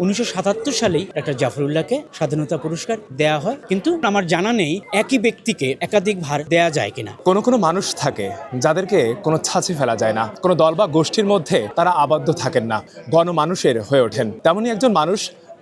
1977 সালেই ডাক্তার জাফরুল্লাহকে স্বাধীনতা পুরস্কার দেয়া হয়, কিন্তু আমার জানা নেই একই ব্যক্তিকে একাধিক ভার দেয়া যায় কিনা। কোনো মানুষ থাকে যাদেরকে কোনো ছাঁচে ফেলা যায় না, কোনো দল বা গোষ্ঠীর মধ্যে তারা আবদ্ধ থাকেন না, গণমানুষের হয়ে ওঠেন। তেমনই একজন মানুষ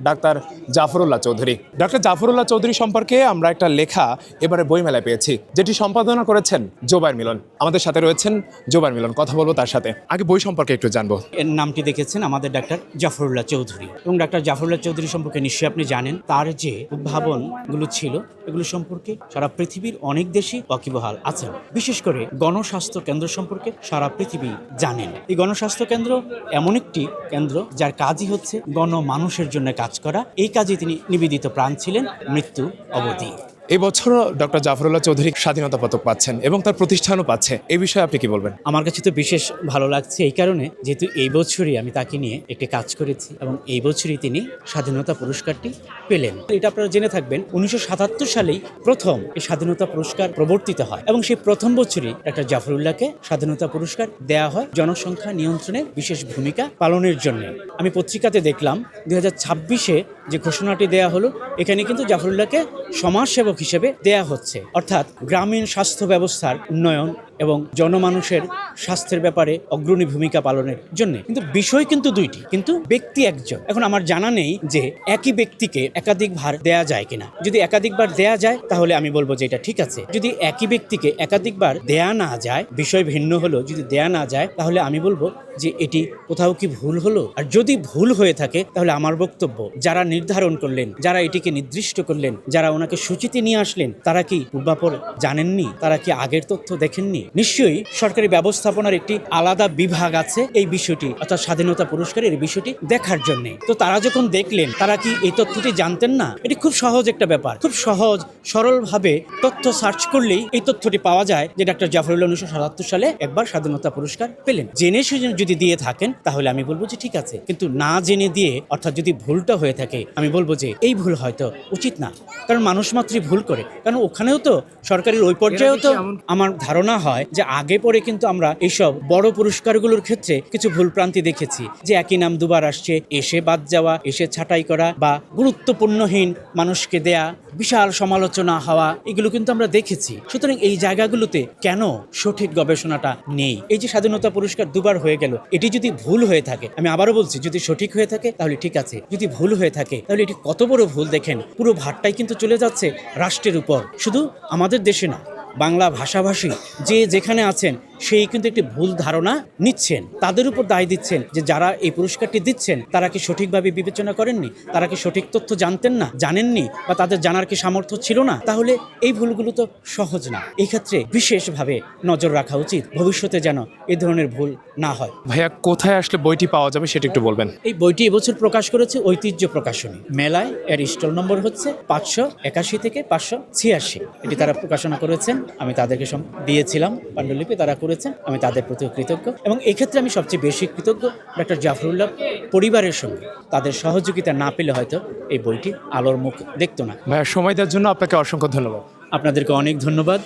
ডাক্তার জাফরুল্লাহ চৌধুরী। ডাক্তার জাফরুল্লাহ চৌধুরী সম্পর্কে আমরা একটা লেখা এবারে বইমেলায় পেয়েছি, যেটি সম্পাদনা করেছেন জোবায়ের মিলন। আমাদের সাথে রয়েছেন জোবায়ের মিলন, কথা বলবো তার সাথে। আগে বই সম্পর্কে একটু জানবো। এর নামটি দেখেছেন আমাদের ডাক্তার জাফরুল্লাহ চৌধুরী, এবং ডাক্তার জাফরুল্লাহ চৌধুরী সম্পর্কে নিশ্চয়ই আপনি জানেন। তার যে উদ্ভাবনগুলো ছিল এগুলো সম্পর্কে সারা পৃথিবীর অনেক দেশই ওয়াকিবহাল আছেন। বিশেষ করে গণস্বাস্থ্য কেন্দ্র সম্পর্কে সারা পৃথিবী জানেন। এই গণস্বাস্থ্য কেন্দ্র এমন একটি কেন্দ্র যার কাজই হচ্ছে গণমানুষের জন্য কাজ করা। এই কাজে তিনি নিবেদিত প্রাণ ছিলেন মৃত্যু অবধি। এবছর ডক্টর জাফরুল্লাহ চৌধুরী স্বাধীনতা পদক পাচ্ছেন এবং তার প্রতিষ্ঠানও পাচ্ছে, এই বিষয়ে আপনি কি বলবেন? আমার কাছে তো বিশেষ ভালো লাগছে এই কারণে, যেহেতু এই বছরই আমি তাকে নিয়ে একটি কাজ করেছি এবং এই বছরই তিনি স্বাধীনতা পুরস্কারটি পেলেন। এটা আপনারা জেনে থাকবেন, 1977 সালেই প্রথম এই স্বাধীনতা পুরস্কার প্রবর্তিত হয় এবং সেই প্রথম বছরই ডাক্তার জাফরুল্লাহকে স্বাধীনতা পুরস্কার দেয়া হয় জনসংখ্যা নিয়ন্ত্রণে বিশেষ ভূমিকা পালনের জন্য। আমি পত্রিকাতে দেখলাম 2026-এ যে ঘোষণাটি দেয়া হলো, এখানে কিন্তু জাফরুল্লাহকে সমাজসেবক হিসেবে দেয়া হচ্ছে, অর্থাৎ গ্রামীণ স্বাস্থ্য ব্যবস্থার উন্নয়ন এবং জনমানুষের স্বাস্থ্যের ব্যাপারে অগ্রণী ভূমিকা পালনের জন্য। কিন্তু বিষয় কিন্তু দুইটি, কিন্তু ব্যক্তি একজন। এখন আমার জানা নেই যে একই ব্যক্তিকে একাধিক ভার দেয়া যায় কিনা। যদি একাধিকবার দেয়া যায় তাহলে আমি বলবো যে এটা ঠিক আছে। যদি একই ব্যক্তিকে একাধিকবার দেয়া না যায়, বিষয় ভিন্ন হলো, যদি দেয়া না যায় তাহলে আমি বলবো যে এটি কোথাও কি ভুল হলো। আর যদি ভুল হয়ে থাকে তাহলে আমার বক্তব্য, যারা নির্ধারণ করলেন, যারা এটিকে নির্দিষ্ট করলেন, যারা ওনাকে সূচিতে নিয়ে আসলেন, তারা কি পূর্বাপর জানেননি? তারা কি আগের তথ্য দেখেননি? নিশ্চয়ই সরকারি ব্যবস্থাপনার একটি আলাদা বিভাগ আছে এই বিষয়টি, অর্থাৎ স্বাধীনতা পুরস্কারের বিষয়টি দেখার জন্য। তো তারা যখন দেখলেন, তারা কি এই তথ্যটি জানতেন না? এটি খুব সহজ একটা ব্যাপার, খুব সহজ সরলভাবে তথ্য সার্চ করলেই এই তথ্যটি পাওয়া যায় যে ডাক্তার জাফরুল্লাহ 1977 সালে একবার স্বাধীনতা পুরস্কার পেলেন। জেনে শুনে যদি দিয়ে থাকেন তাহলে আমি বলবো যে ঠিক আছে, কিন্তু না জেনে দিয়ে, অর্থাৎ যদি ভুলটা হয়ে থাকে, আমি বলবো যে এই ভুল হয়তো উচিত না, কারণ মানুষ মাত্রই ভুল করে। কারণ ওখানেও তো সরকারের ওই পর্যায়েও তো আমার ধারণা হয় যে আগে পরে কিন্তু আমরা এইসব বড় পুরস্কারগুলোর ক্ষেত্রে কিছু ভুল প্রান্তি দেখেছি, যে একই নাম দুবার আসছে, এসে বাদ যাওয়া, এসে ছাঁটাই করা, বা গুরুত্বপূর্ণহীন মানুষকে দেয়া, বিশাল সমালোচনা হওয়া, এগুলো কিন্তু আমরা দেখেছি। সুতরাং এই জায়গাগুলোতে কেন সঠিক গবেষণাটা নেই? এই যে স্বাধীনতা পুরস্কার দুবার হয়ে গেল, এটি যদি ভুল হয়ে থাকে, আমি আবারও বলছি, যদি সঠিক হয়ে থাকে তাহলে ঠিক আছে, যদি ভুল হয়ে থাকে তাহলে এটি কত বড় ভুল দেখেন। পুরো ভারটাই কিন্তু চলে যাচ্ছে রাষ্ট্রের উপর, শুধু আমাদের দেশে না, বাংলা ভাষাভাষী যে যেখানে আছেন সেই কিন্তু একটি ভুল ধারণা নিচ্ছেন, তাদের উপর দায় দিচ্ছেন যে যারা এই পুরস্কারটি দিচ্ছেন তারা কি সঠিকভাবে বিবেচনা করেননি, তারা কি সঠিক তথ্য জানেননি, বা তাদের জানার কি সামর্থ্য ছিল না? তাহলে এই ভুলগুলো তো সহজ না। এই ক্ষেত্রে বিশেষভাবে নজর রাখা উচিত, ভবিষ্যতে যেন এই ধরনের ভুল না হয়। ভাইয়া, কোথায় আসলে বইটি পাওয়া যাবে সেটা একটু বলবেন? এই বইটি এবছর প্রকাশ করেছে ঐতিহ্য প্রকাশনী মেলায়। এর স্টল নম্বর হচ্ছে 581 থেকে 586। এটি তারা প্রকাশনা করেছেন, আমি তাদেরকে দিয়েছিলাম পাণ্ডুলিপি, তারা করেছেন, আমি তাদের প্রতি কৃতজ্ঞ। এবং এই ক্ষেত্রে আমি সবচেয়ে বেশি কৃতজ্ঞ ডাক্তার জাফরুল্লাহ পরিবারের সঙ্গে। তাদের সহযোগিতা না পেলে হয়তো এই বইটি আলোর মুখ দেখতো না। ভাইয়া, সময় দেওয়ার জন্য আপনাকে অসংখ্য ধন্যবাদ। আপনাদেরকে অনেক ধন্যবাদ।